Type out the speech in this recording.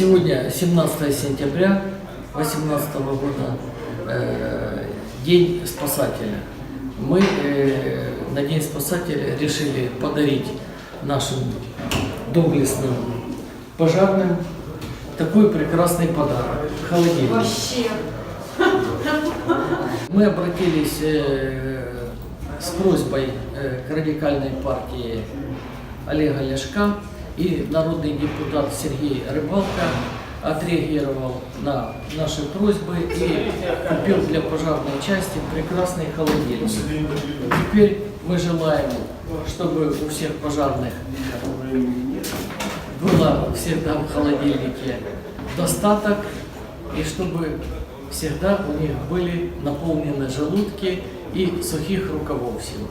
Сегодня 17 сентября 2018 года, День спасателя. Мы на День спасателя решили подарить нашим доблестным пожарным такой прекрасный подарок – холодильник. Вообще. Мы обратились с просьбой к радикальной партии Олега Ляшка, и народный депутат Сергей Рыбалка отреагировал на наши просьбы и купил для пожарной части прекрасный холодильник. Теперь мы желаем, чтобы у всех пожарных было всегда в холодильнике достаток, и чтобы всегда у них были наполнены желудки и сухих рукавов всего.